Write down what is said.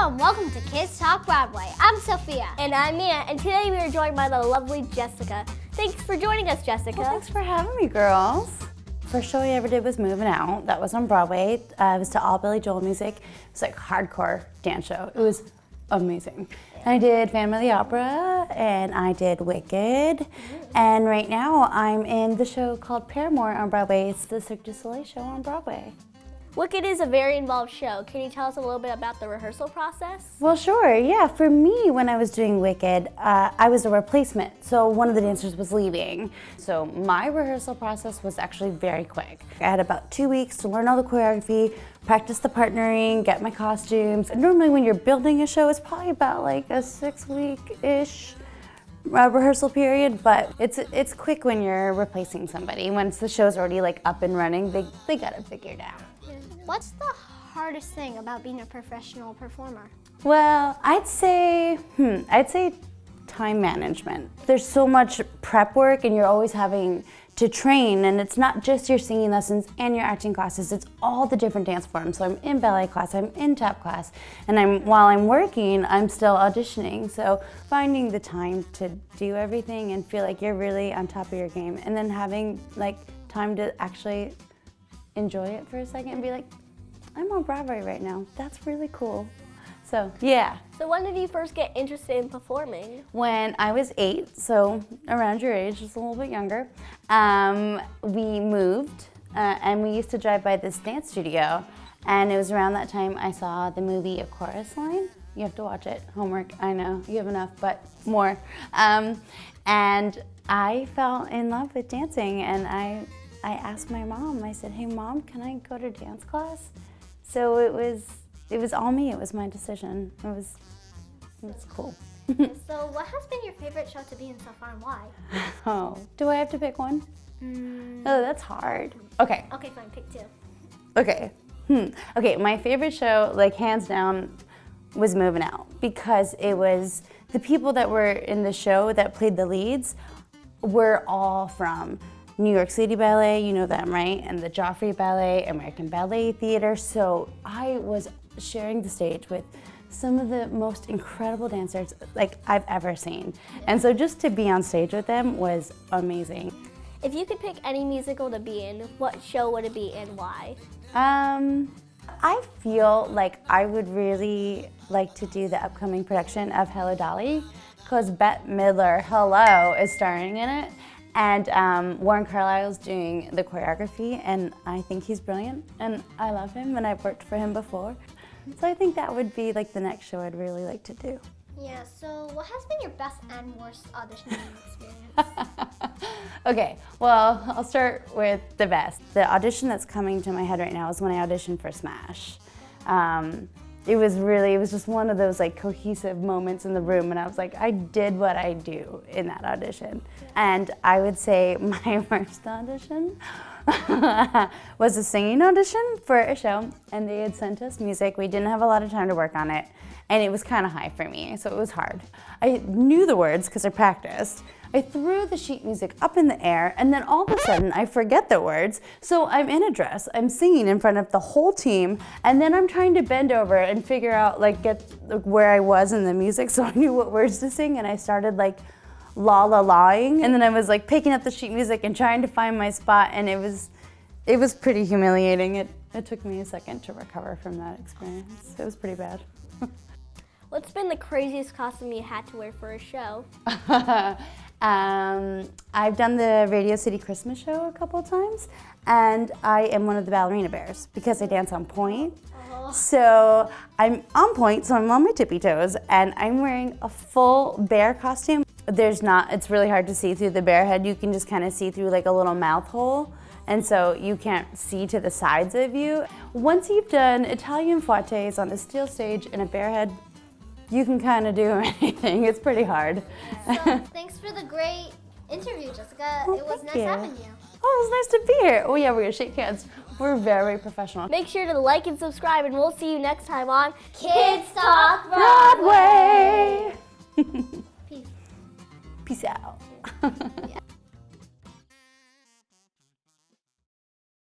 Hello and welcome to Kids Talk Broadway. I'm Sophia. And I'm Mia, and today we are joined by the lovely Jessica. Thanks for joining us, Jessica. Well, thanks for having me, girls. First show I ever did was Moving Out. That was on Broadway. It was to all Billy Joel music. It was like a hardcore dance show. It was amazing. And I did Phantom of the Opera, and I did Wicked. And right now I'm in the show called Paramore on Broadway. It's the Cirque du Soleil show on Broadway. Wicked is a very involved show. Can you tell us a little bit about the rehearsal process? Well, sure, yeah. For me, when I was doing Wicked, I was a replacement. So one of the dancers was leaving. So my rehearsal process was actually very quick. I had about 2 weeks to learn all the choreography, practice the partnering, get my costumes. Normally when you're building a show, it's probably about like a 6-week-ish rehearsal period, but it's quick when you're replacing somebody. Once the show's already like up and running, they got it figured out. What's the hardest thing about being a professional performer? Well, I'd say time management. There's so much prep work and you're always having to train, and it's not just your singing lessons and your acting classes, it's all the different dance forms. So I'm in ballet class, I'm in tap class, and while I'm working, I'm still auditioning. So finding the time to do everything and feel like you're really on top of your game, and then having like time to actually enjoy it for a second and be like, I'm on Broadway right now. That's really cool. So, yeah. So when did you first get interested in performing? When I was 8, so around your age, just a little bit younger, we moved and we used to drive by this dance studio, and it was around that time I saw the movie A Chorus Line. You have to watch it. Homework, I know. You have enough, but more. And I fell in love with dancing, and I asked my mom, I said, hey Mom, can I go to dance class? So it was all me, it was my decision. It was cool. So what has been your favorite show to be in so far and why? Oh, do I have to pick one? Oh, that's hard. Okay. Okay, fine, pick 2. Okay. Okay, my favorite show, like hands down, was Moving Out, because it was the people that were in the show that played the leads were all from New York City Ballet, you know them, right? And the Joffrey Ballet, American Ballet Theater. So I was sharing the stage with some of the most incredible dancers like I've ever seen. And so just to be on stage with them was amazing. If you could pick any musical to be in, what show would it be and why? I feel like I would really like to do the upcoming production of Hello Dolly, because Bette Midler, hello, is starring in it. And Warren Carlyle's doing the choreography, and I think he's brilliant, and I love him, and I've worked for him before. So I think that would be like the next show I'd really like to do. Yeah, so what has been your best and worst auditioning experience? Okay, well, I'll start with the best. The audition that's coming to my head right now is when I auditioned for Smash. It was just one of those like cohesive moments in the room, and I was like, I did what I do in that audition. And I would say my worst audition was a singing audition for a show, and they had sent us music. We didn't have a lot of time to work on it, and it was kind of high for me, so it was hard. I knew the words because I practiced. I threw the sheet music up in the air, and then all of a sudden I forget the words. So I'm in a dress, I'm singing in front of the whole team, and then I'm trying to bend over and figure out, get where I was in the music so I knew what words to sing, and I started la-la-laing, and then I was picking up the sheet music and trying to find my spot, and it was pretty humiliating. It took me a second to recover from that experience. It was pretty bad. What's been the craziest costume you had to wear for a show? I've done the Radio City Christmas show a couple times, and I am one of the ballerina bears because I dance on point. So I'm on point, so I'm on my tippy toes, and I'm wearing a full bear costume. It's really hard to see through the bear head. You can just kind of see through a little mouth hole, and so you can't see to the sides of you. Once you've done Italian fouettes on a steel stage in a bear head, you can kind of do anything. It's pretty hard. So thanks for the great interview, Jessica. Well, it was thank nice you. having you. Oh, it was nice to be here. Oh yeah, we're gonna shake hands. We're very professional. Make sure to like and subscribe, and we'll see you next time on Kids Talk Broadway. Peace. Peace out. Yeah.